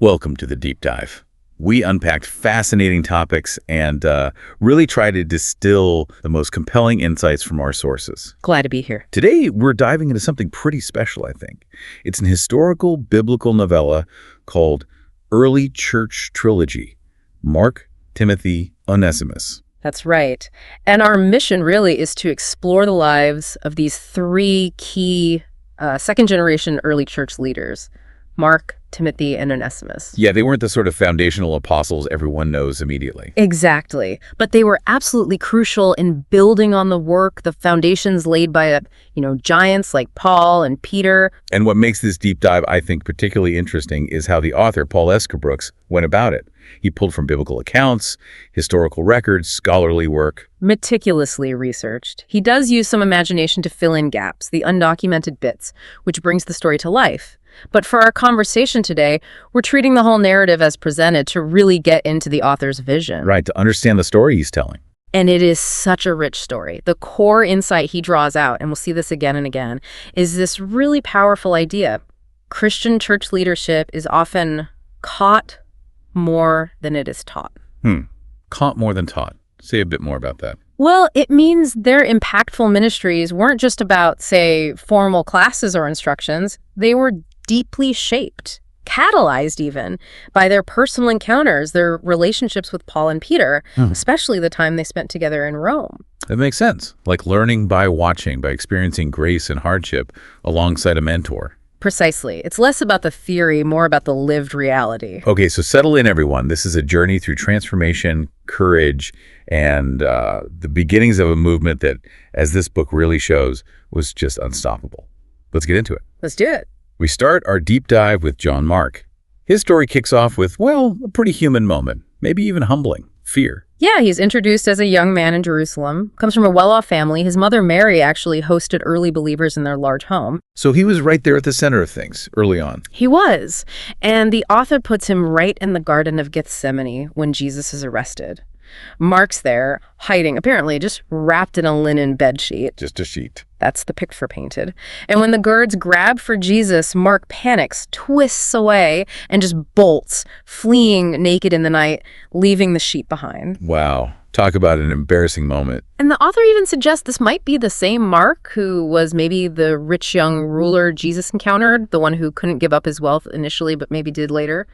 Welcome to the Deep Dive. We unpacked fascinating topics and really try to distill the most compelling insights from our sources. Glad to be here. Today, we're diving into something pretty special, I think. It's an historical biblical novella called Early Church Trilogy, Mark, Timothy, Onesimus. That's right. And our mission really is to explore the lives of these three key second-generation early church leaders, Mark, Timothy, and Onesimus. Yeah, they weren't the sort of foundational apostles everyone knows immediately. Exactly. But they were absolutely crucial in building on the work, the foundations laid by, giants like Paul and Peter. And what makes this deep dive, I think, particularly interesting is how the author, Paul Escabrooks, went about it. He pulled from biblical accounts, historical records, scholarly work. Meticulously researched. He does use some imagination to fill in gaps, the undocumented bits, which brings the story to life. But for our conversation today, we're treating the whole narrative as presented to really get into the author's vision. Right, to understand the story he's telling. And it is such a rich story. The core insight he draws out, and we'll see this again and again, is this really powerful idea. Christian church leadership is often caught more than it is taught. Caught more than taught. Say a bit more about that. Well, it means their impactful ministries weren't just about, say, formal classes or instructions. They were deeply shaped, catalyzed even, by their personal encounters, their relationships with Paul and Peter, especially the time they spent together in Rome. That makes sense. Like learning by watching, by experiencing grace and hardship alongside a mentor. Precisely. It's less about the theory, more about the lived reality. Okay, so settle in, everyone. This is a journey through transformation, courage, and the beginnings of a movement that, as this book really shows, was just unstoppable. Let's get into it. Let's do it. We start our deep dive with John Mark. His story kicks off with, well, a pretty human moment, maybe even humbling, fear. Yeah, he's introduced as a young man in Jerusalem, comes from a well-off family. His mother, Mary, actually hosted early believers in their large home. So he was right there at the center of things early on. He was. And the author puts him right in the Garden of Gethsemane when Jesus is arrested. Mark's there, hiding, apparently just wrapped in a linen bedsheet. Just a sheet. That's the picture painted. And when the guards grab for Jesus, Mark panics, twists away, and just bolts, fleeing naked in the night, leaving the sheet behind. Wow. Talk about an embarrassing moment. And the author even suggests this might be the same Mark who was maybe the rich young ruler Jesus encountered, the one who couldn't give up his wealth initially, but maybe did later.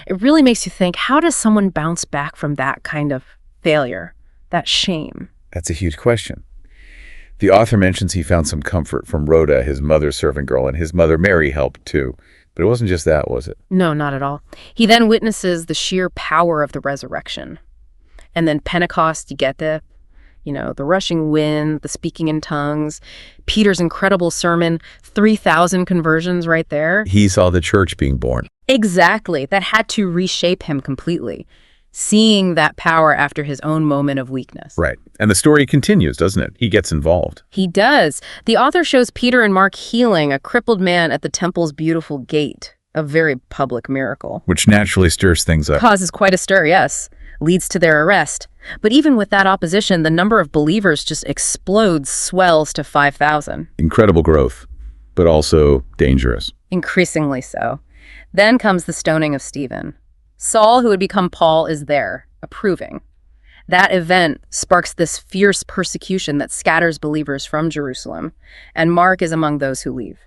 It really makes you think, how does someone bounce back from that kind of failure, that shame? That's a huge question. The author mentions he found some comfort from Rhoda, his mother's servant girl, and his mother Mary helped too. But it wasn't just that, was it? No, not at all. He then witnesses the sheer power of the resurrection. And then Pentecost, you get the rushing wind, the speaking in tongues, Peter's incredible sermon, 3,000 conversions right there. He saw the church being born. Exactly. That had to reshape him completely, seeing that power after his own moment of weakness. Right. And the story continues, doesn't it? He gets involved. He does. The author shows Peter and Mark healing a crippled man at the temple's beautiful gate, a very public miracle. Which naturally stirs things up. Causes quite a stir, yes. Leads to their arrest. But even with that opposition, the number of believers just explodes, swells to 5,000. Incredible growth, but also dangerous. Increasingly so. Then comes the stoning of Stephen. Saul, who would become Paul, is there, approving. That event sparks this fierce persecution that scatters believers from Jerusalem, and Mark is among those who leave.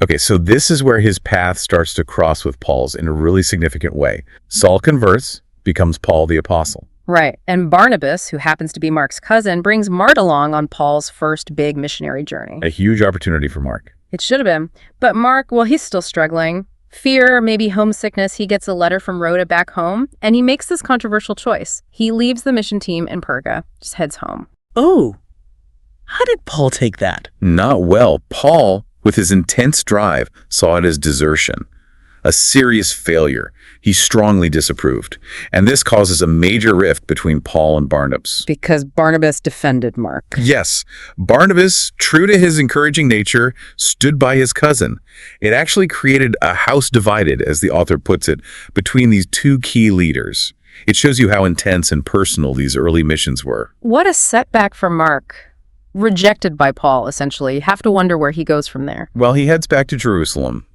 Okay, so this is where his path starts to cross with Paul's in a really significant way. Saul converts, becomes Paul the Apostle. Right, and Barnabas, who happens to be Mark's cousin, brings Mark along on Paul's first big missionary journey. A huge opportunity for Mark. It should have been. But Mark, well, he's still struggling. Fear, maybe homesickness. He gets a letter from Rhoda back home, and he makes this controversial choice. He leaves the mission team in Perga, just heads home. Oh, how did Paul take that? Not well. Paul, with his intense drive, saw it as desertion, a serious failure. He strongly disapproved. And this causes a major rift between Paul and Barnabas. Because Barnabas defended Mark. Yes, Barnabas, true to his encouraging nature, stood by his cousin. It actually created a house divided, as the author puts it, between these two key leaders. It shows you how intense and personal these early missions were. What a setback for Mark. Rejected by Paul, essentially. You have to wonder where he goes from there. Well, he heads back to Jerusalem,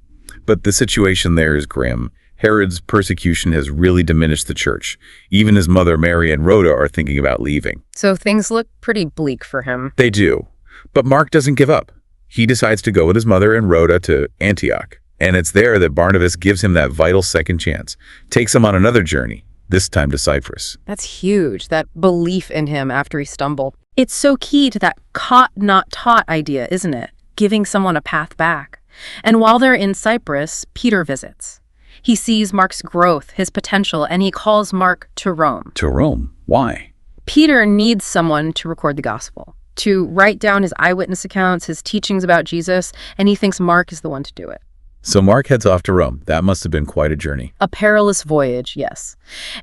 but the situation there is grim. Herod's persecution has really diminished the church. Even his mother Mary and Rhoda are thinking about leaving. So things look pretty bleak for him. They do. But Mark doesn't give up. He decides to go with his mother and Rhoda to Antioch. And it's there that Barnabas gives him that vital second chance, takes him on another journey, this time to Cyprus. That's huge, that belief in him after he stumbled. It's so key to that caught, not taught idea, isn't it? Giving someone a path back. And while they're in Cyprus, Peter visits. He sees Mark's growth, his potential, and he calls Mark to Rome. To Rome? Why? Peter needs someone to record the gospel, to write down his eyewitness accounts, his teachings about Jesus, and he thinks Mark is the one to do it. So Mark heads off to Rome. That must have been quite a journey. A perilous voyage, yes.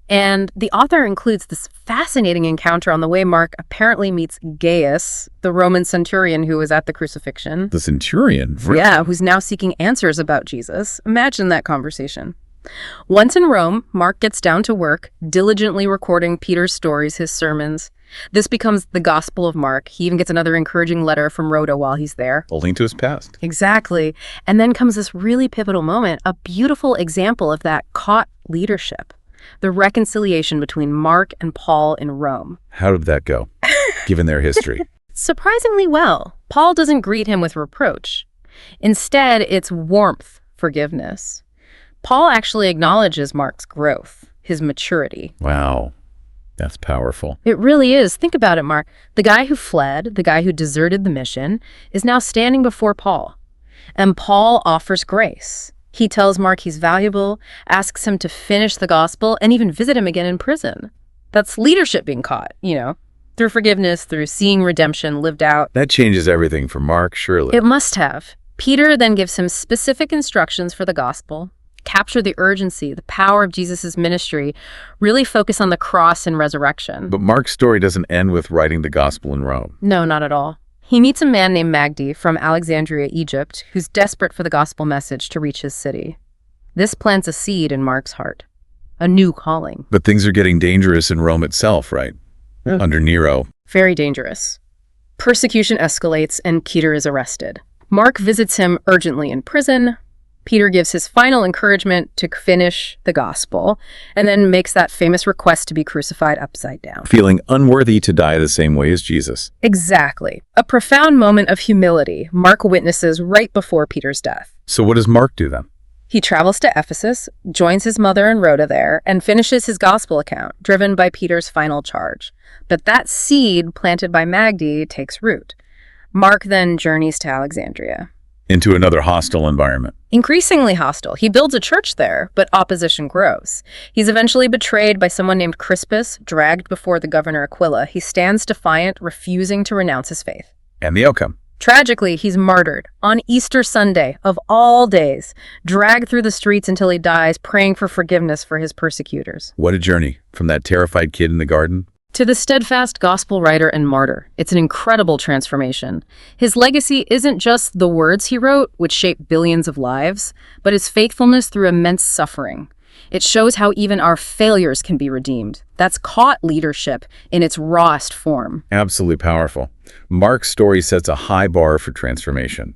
And the author includes this fascinating encounter on the way Mark apparently meets Gaius, the Roman centurion who was at the crucifixion. The centurion? Yeah, who's now seeking answers about Jesus. Imagine that conversation. Once in Rome, Mark gets down to work, diligently recording Peter's stories, his sermons. This becomes the Gospel of Mark. He even gets another encouraging letter from Rhoda while he's there. A link to his past. Exactly. And then comes this really pivotal moment, a beautiful example of that caught leadership, the reconciliation between Mark and Paul in Rome. How did that go, given their history? Surprisingly well. Paul doesn't greet him with reproach. Instead, it's warmth, forgiveness. Paul actually acknowledges Mark's growth, his maturity. Wow. That's powerful. It really is. Think about it, Mark. The guy who fled, the guy who deserted the mission, is now standing before Paul. And Paul offers grace. He tells Mark he's valuable, asks him to finish the gospel, and even visit him again in prison. That's leadership being caught, through forgiveness, through seeing redemption lived out. That changes everything for Mark, surely. It must have. Peter then gives him specific instructions for the gospel. Capture the urgency, the power of Jesus' ministry, really focus on the cross and resurrection. But Mark's story doesn't end with writing the gospel in Rome. No, not at all. He meets a man named Magdi from Alexandria, Egypt, who's desperate for the gospel message to reach his city. This plants a seed in Mark's heart, a new calling. But things are getting dangerous in Rome itself, right? Under Nero. Very dangerous. Persecution escalates and Peter is arrested. Mark visits him urgently in prison. Peter gives his final encouragement to finish the gospel, and then makes that famous request to be crucified upside down. Feeling unworthy to die the same way as Jesus. Exactly. A profound moment of humility Mark witnesses right before Peter's death. So what does Mark do then? He travels to Ephesus, joins his mother and Rhoda there, and finishes his gospel account, driven by Peter's final charge. But that seed planted by Magdi takes root. Mark then journeys to Alexandria. Into another hostile environment. Increasingly hostile. He builds a church there, but opposition grows. He's eventually betrayed by someone named Crispus, dragged before the governor Aquila. He stands defiant, refusing to renounce his faith. And the outcome? Tragically, he's martyred on Easter Sunday, of all days, dragged through the streets until he dies, praying for forgiveness for his persecutors. What a journey, from that terrified kid in the garden to the steadfast gospel writer and martyr. It's an incredible transformation. His legacy isn't just the words he wrote, which shaped billions of lives, but his faithfulness through immense suffering. It shows how even our failures can be redeemed. That's caught leadership in its rawest form. Absolutely powerful. Mark's story sets a high bar for transformation.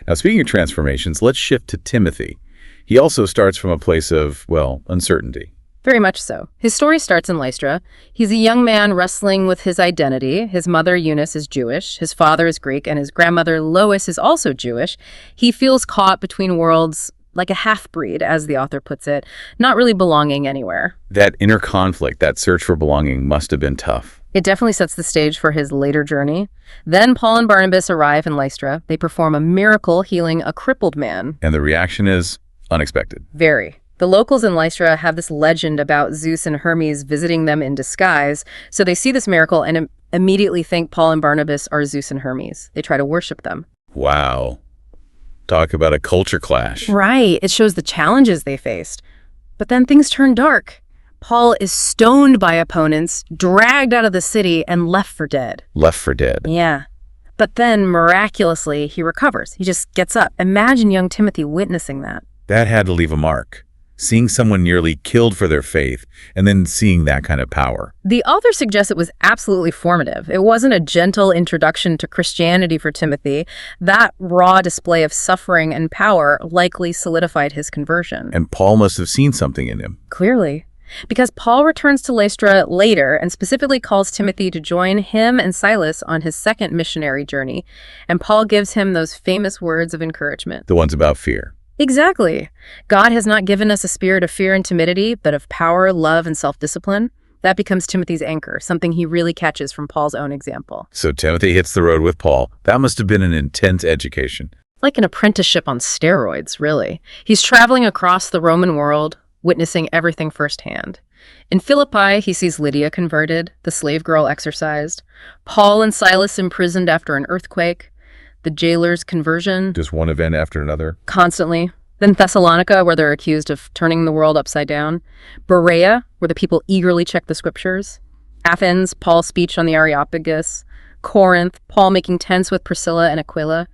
Now, speaking of transformations, let's shift to Timothy. He also starts from a place of, uncertainty. Very much so. His story starts in Lystra. He's a young man wrestling with his identity. His mother, Eunice, is Jewish. His father is Greek, and his grandmother, Lois, is also Jewish. He feels caught between worlds, like a half-breed, as the author puts it, not really belonging anywhere. That inner conflict, that search for belonging, must have been tough. It definitely sets the stage for his later journey. Then Paul and Barnabas arrive in Lystra. They perform a miracle healing a crippled man. And the reaction is unexpected. Very. The locals in Lystra have this legend about Zeus and Hermes visiting them in disguise, so they see this miracle and immediately think Paul and Barnabas are Zeus and Hermes. They try to worship them. Wow. Talk about a culture clash. Right. It shows the challenges they faced. But then things turn dark. Paul is stoned by opponents, dragged out of the city, and left for dead. Left for dead. Yeah. But then, miraculously, he recovers. He just gets up. Imagine young Timothy witnessing that. That had to leave a mark. seeing someone nearly killed for their faith, and then seeing that kind of power. The author suggests it was absolutely formative. It wasn't a gentle introduction to Christianity for Timothy. That raw display of suffering and power likely solidified his conversion. And Paul must have seen something in him. Clearly. Because Paul returns to Lystra later and specifically calls Timothy to join him and Silas on his second missionary journey, and Paul gives him those famous words of encouragement. The ones about fear. Exactly. God has not given us a spirit of fear and timidity, but of power, love, and self-discipline. That becomes Timothy's anchor, something he really catches from Paul's own example. So Timothy hits the road with Paul. That must have been an intense education. Like an apprenticeship on steroids, really. He's traveling across the Roman world, witnessing everything firsthand. In Philippi, he sees Lydia converted, the slave girl exorcised, Paul and Silas imprisoned after an earthquake, the jailer's conversion. Just one event after another. Constantly. Then Thessalonica, where they're accused of turning the world upside down. Berea, where the people eagerly check the scriptures. Athens, Paul's speech on the Areopagus. Corinth, Paul making tents with Priscilla and Aquila.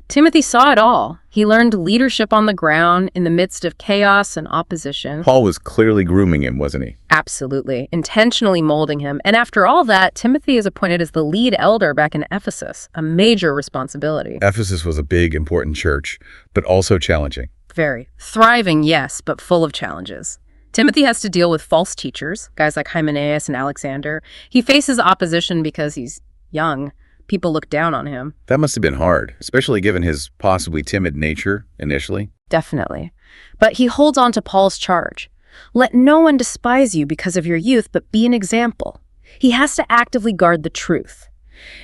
Timothy saw it all. He learned leadership on the ground in the midst of chaos and opposition. Paul was clearly grooming him, wasn't he? Absolutely. Intentionally molding him. And after all that, Timothy is appointed as the lead elder back in Ephesus, a major responsibility. Ephesus was a big, important church, but also challenging. Very. Thriving, yes, but full of challenges. Timothy has to deal with false teachers, guys like Hymenaeus and Alexander. He faces opposition because he's young. People look down on him. That must have been hard, especially given his possibly timid nature initially. Definitely. But he holds on to Paul's charge. Let no one despise you because of your youth, but be an example. He has to actively guard the truth.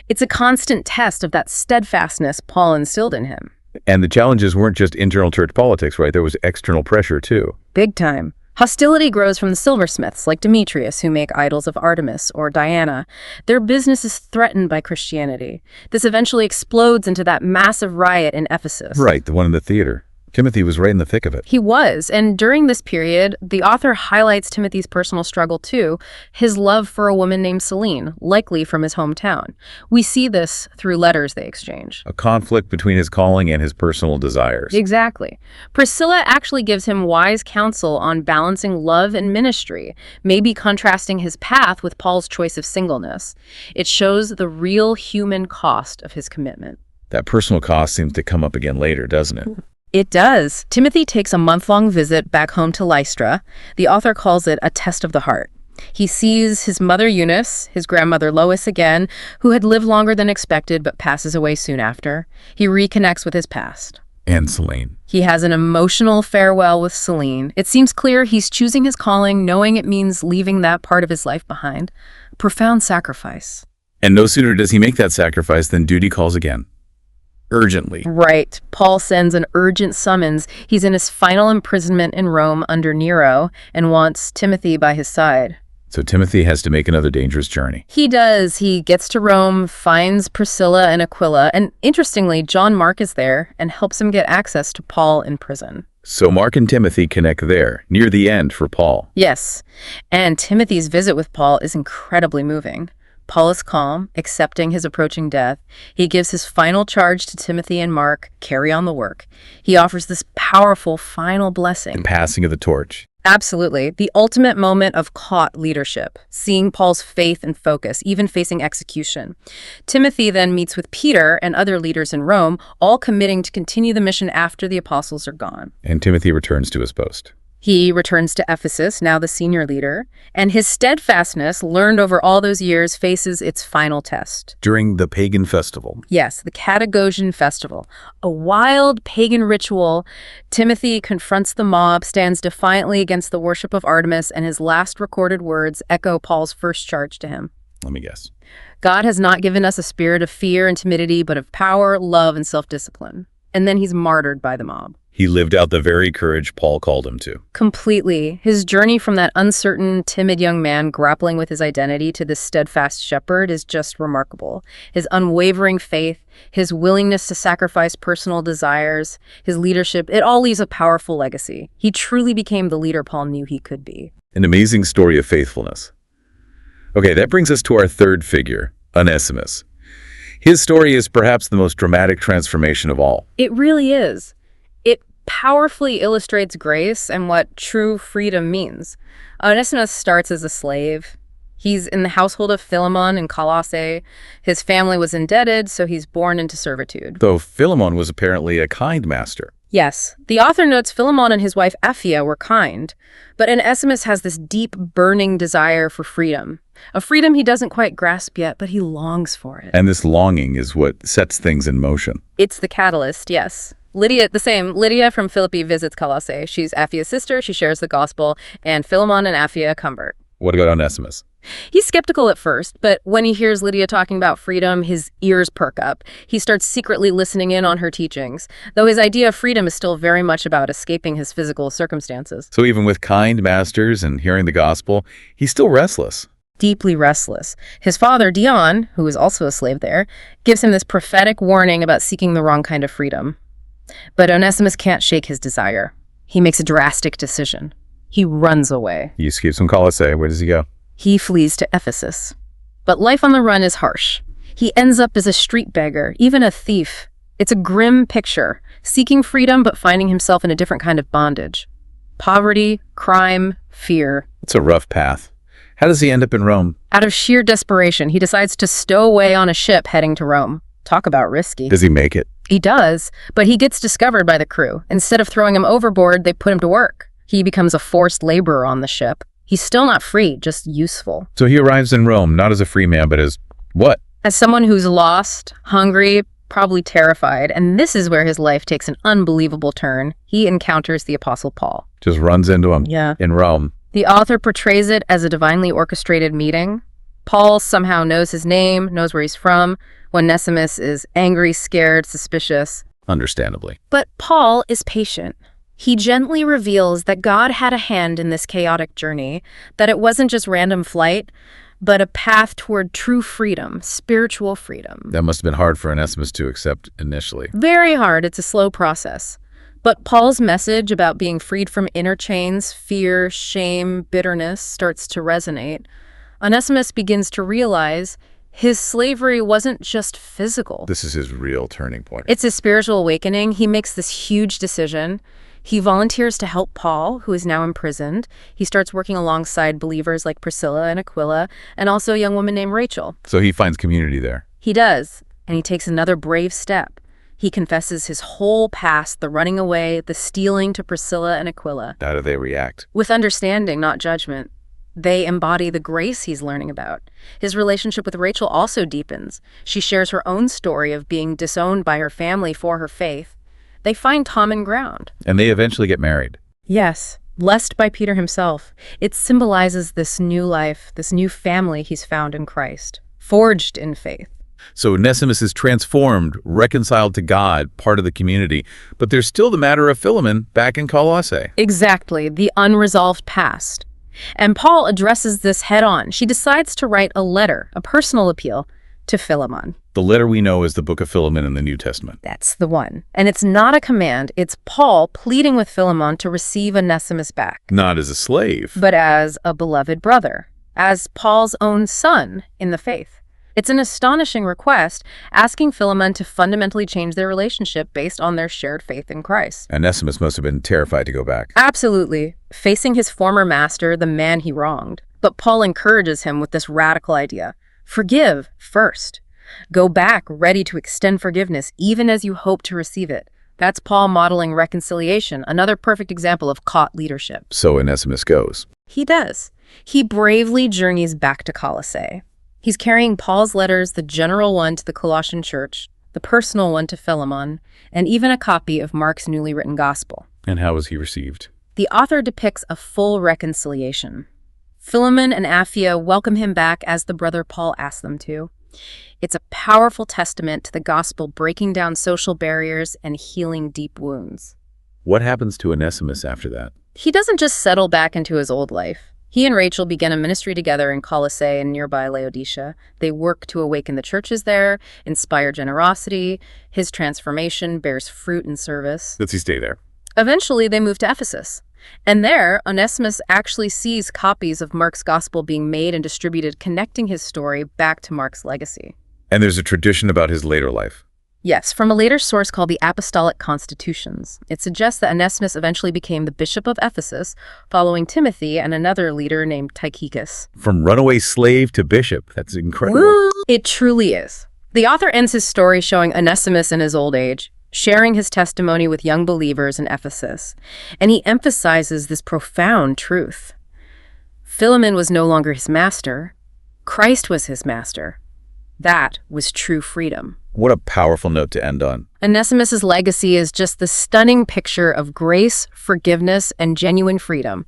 It's a constant test of that steadfastness Paul instilled in him. And the challenges weren't just internal church politics, right? There was external pressure, too. Big time. Hostility grows from the silversmiths like Demetrius, who make idols of Artemis or Diana. Their business is threatened by Christianity. This eventually explodes into that massive riot in Ephesus. Right, the one in the theater. Timothy was right in the thick of it. He was, and during this period, the author highlights Timothy's personal struggle too, his love for a woman named Selene, likely from his hometown. We see this through letters they exchange. A conflict between his calling and his personal desires. Exactly. Priscilla actually gives him wise counsel on balancing love and ministry, maybe contrasting his path with Paul's choice of singleness. It shows the real human cost of his commitment. That personal cost seems to come up again later, doesn't it? It does. Timothy takes a month-long visit back home to Lystra. The author calls it a test of the heart. He sees his mother Eunice, his grandmother Lois again, who had lived longer than expected but passes away soon after. He reconnects with his past. And Selene. He has an emotional farewell with Selene. It seems clear he's choosing his calling, knowing it means leaving that part of his life behind. Profound sacrifice. And no sooner does he make that sacrifice than duty calls again. Urgently. Right. Paul sends an urgent summons. He's in his final imprisonment in Rome under Nero and wants Timothy by his side. So Timothy has to make another dangerous journey. He does. He gets to Rome, finds Priscilla and Aquila, and interestingly, John Mark is there and helps him get access to Paul in prison. So Mark and Timothy connect there, near the end for Paul. Yes. And Timothy's visit with Paul is incredibly moving. Paul is calm, accepting his approaching death. He gives his final charge to Timothy and Mark, carry on the work. He offers this powerful final blessing. The passing of the torch. Absolutely. The ultimate moment of caught leadership, seeing Paul's faith and focus, even facing execution. Timothy then meets with Peter and other leaders in Rome, all committing to continue the mission after the apostles are gone. And Timothy returns to his post. He returns to Ephesus, now the senior leader, and his steadfastness, learned over all those years, faces its final test. During the pagan festival. Yes, the Catagosian festival. A wild pagan ritual. Timothy confronts the mob, stands defiantly against the worship of Artemis, and his last recorded words echo Paul's first charge to him. Let me guess. God has not given us a spirit of fear and timidity, but of power, love, and self-discipline. And then he's martyred by the mob. He lived out the very courage Paul called him to. Completely. His journey from that uncertain, timid young man grappling with his identity to this steadfast shepherd is just remarkable. His unwavering faith, his willingness to sacrifice personal desires, his leadership, it all leaves a powerful legacy. He truly became the leader Paul knew he could be. An amazing story of faithfulness. Okay, that brings us to our third figure, Onesimus. His story is perhaps the most dramatic transformation of all. It really is. It powerfully illustrates grace and what true freedom means. Onesimus starts as a slave. He's in the household of Philemon in Colossae. His family was indebted, so he's born into servitude. Though Philemon was apparently a kind master. Yes, the author notes Philemon and his wife Apphia were kind, but Onesimus has this deep, burning desire for freedom. A freedom he doesn't quite grasp yet, but he longs for it. And this longing is what sets things in motion. It's the catalyst, yes. Lydia from Philippi visits Colossae. She's Aphia's sister, she shares the gospel, and Philemon and Apphia convert. What about Onesimus? He's skeptical at first, but when he hears Lydia talking about freedom, his ears perk up. He starts secretly listening in on her teachings, though his idea of freedom is still very much about escaping his physical circumstances. So even with kind masters and hearing the gospel, he's still restless. Deeply restless. His father, Dion, who is also a slave there, gives him this prophetic warning about seeking the wrong kind of freedom. But Onesimus can't shake his desire. He makes a drastic decision. He runs away. He escapes from Colossae. Where does he go? He flees to Ephesus. But life on the run is harsh. He ends up as a street beggar, even a thief. It's a grim picture, seeking freedom but finding himself in a different kind of bondage. Poverty, crime, fear. It's a rough path. How does he end up in Rome? Out of sheer desperation, he decides to stow away on a ship heading to Rome. Talk about risky. Does he make it? He does, but he gets discovered by the crew. Instead of throwing him overboard, they put him to work. He becomes a forced laborer on the ship. He's still not free, just useful. So he arrives in Rome, not as a free man, but as what? As someone who's lost, hungry, probably terrified, and this is where his life takes an unbelievable turn. He encounters the Apostle Paul. Just runs into him in Rome. The author portrays it as a divinely orchestrated meeting. Paul somehow knows his name, knows where he's from. Onesimus is angry, scared, suspicious. Understandably. But Paul is patient. He gently reveals that God had a hand in this chaotic journey, that it wasn't just random flight, but a path toward true freedom, spiritual freedom. That must have been hard for Onesimus to accept initially. Very hard. It's a slow process. But Paul's message about being freed from inner chains, fear, shame, bitterness starts to resonate. Onesimus begins to realize his slavery wasn't just physical. This is his real turning point. It's a spiritual awakening. He makes this huge decision. He volunteers to help Paul, who is now imprisoned. He starts working alongside believers like Priscilla and Aquila, and also a young woman named Rachel. So he finds community there. He does, and he takes another brave step. He confesses his whole past, the running away, the stealing to Priscilla and Aquila. How do they react? With understanding, not judgment. They embody the grace he's learning about. His relationship with Rachel also deepens. She shares her own story of being disowned by her family for her faith. They find common ground. And they eventually get married. Yes, blessed by Peter himself. It symbolizes this new life, this new family he's found in Christ, forged in faith. So Onesimus is transformed, reconciled to God, part of the community. But there's still the matter of Philemon back in Colossae. Exactly, the unresolved past. And Paul addresses this head on. She decides to write a letter, a personal appeal, to Philemon. The letter we know is the book of Philemon in the New Testament. That's the one. And it's not a command. It's Paul pleading with Philemon to receive Onesimus back. Not as a slave. But as a beloved brother, as Paul's own son in the faith. It's an astonishing request, asking Philemon to fundamentally change their relationship based on their shared faith in Christ. Onesimus must have been terrified to go back. Absolutely, facing his former master, the man he wronged. But Paul encourages him with this radical idea. Forgive first. Go back ready to extend forgiveness even as you hope to receive it. That's Paul modeling reconciliation, another perfect example of caught leadership. So Onesimus goes. He does. He bravely journeys back to Colossae. He's carrying Paul's letters, the general one to the Colossian church, the personal one to Philemon, and even a copy of Mark's newly written gospel. And how was he received? The author depicts a full reconciliation. Philemon and Apphia welcome him back as the brother Paul asked them to. It's a powerful testament to the gospel breaking down social barriers and healing deep wounds. What happens to Onesimus after that? He doesn't just settle back into his old life. He and Rachel began a ministry together in Colossae and nearby Laodicea. They work to awaken the churches there, inspire generosity. His transformation bears fruit in service. Does he stay there? Eventually, they move to Ephesus. And there, Onesimus actually sees copies of Mark's gospel being made and distributed, connecting his story back to Mark's legacy. And there's a tradition about his later life. Yes, from a later source called the Apostolic Constitutions. It suggests that Onesimus eventually became the bishop of Ephesus, following Timothy and another leader named Tychicus. From runaway slave to bishop. That's incredible. Woo! It truly is. The author ends his story showing Onesimus in his old age, sharing his testimony with young believers in Ephesus. And he emphasizes this profound truth. Philemon was no longer his master. Christ was his master. That was true freedom. What a powerful note to end on. Onesimus's legacy is just the stunning picture of grace, forgiveness, and genuine freedom.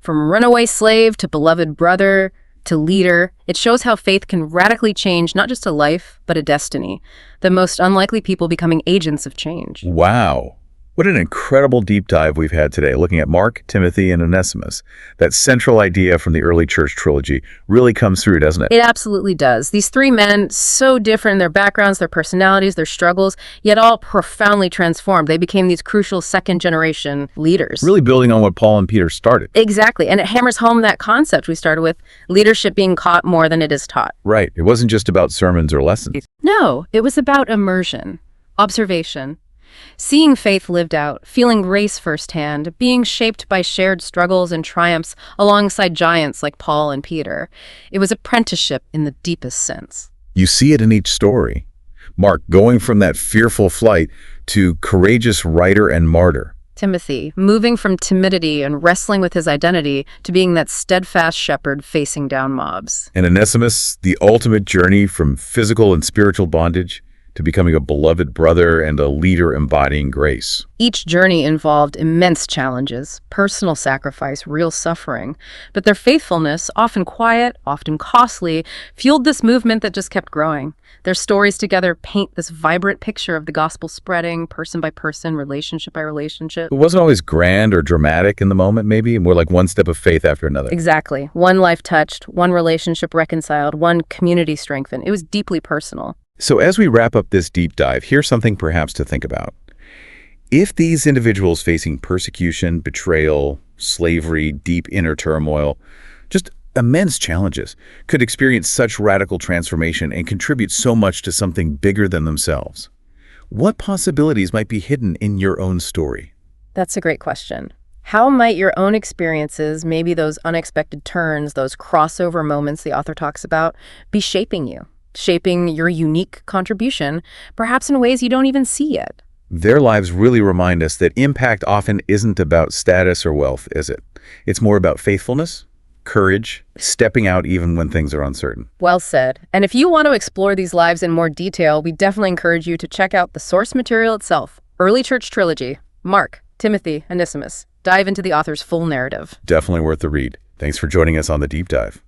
From runaway slave to beloved brother to leader, it shows how faith can radically change not just a life, but a destiny. The most unlikely people becoming agents of change. Wow. What an incredible deep dive we've had today, looking at Mark, Timothy, and Onesimus. That central idea from the early church trilogy really comes through, doesn't it? It absolutely does. These three men, so different in their backgrounds, their personalities, their struggles, yet all profoundly transformed. They became these crucial second-generation leaders. Really building on what Paul and Peter started. Exactly. And it hammers home that concept we started with, leadership being caught more than it is taught. Right. It wasn't just about sermons or lessons. No, it was about immersion, observation, seeing faith lived out, feeling grace firsthand, being shaped by shared struggles and triumphs alongside giants like Paul and Peter. It was apprenticeship in the deepest sense. You see it in each story. Mark going from that fearful flight to courageous writer and martyr. Timothy, moving from timidity and wrestling with his identity to being that steadfast shepherd facing down mobs. And Onesimus, the ultimate journey from physical and spiritual bondage to becoming a beloved brother and a leader embodying grace. Each journey involved immense challenges, personal sacrifice, real suffering. But their faithfulness, often quiet, often costly, fueled this movement that just kept growing. Their stories together paint this vibrant picture of the gospel spreading, person by person, relationship by relationship. It wasn't always grand or dramatic in the moment, maybe, more like one step of faith after another. Exactly. One life touched, one relationship reconciled, one community strengthened. It was deeply personal. So as we wrap up this deep dive, here's something perhaps to think about. If these individuals facing persecution, betrayal, slavery, deep inner turmoil, just immense challenges, could experience such radical transformation and contribute so much to something bigger than themselves, what possibilities might be hidden in your own story? That's a great question. How might your own experiences, maybe those unexpected turns, those crossover moments the author talks about, be shaping you? Shaping your unique contribution, perhaps in ways you don't even see yet. Their lives really remind us that impact often isn't about status or wealth, is it? It's more about faithfulness, courage, stepping out even when things are uncertain. Well said. And if you want to explore these lives in more detail, we definitely encourage you to check out the source material itself, Early Church Trilogy, Mark, Timothy, Onesimus. Dive into the author's full narrative. Definitely worth the read. Thanks for joining us on The Deep Dive.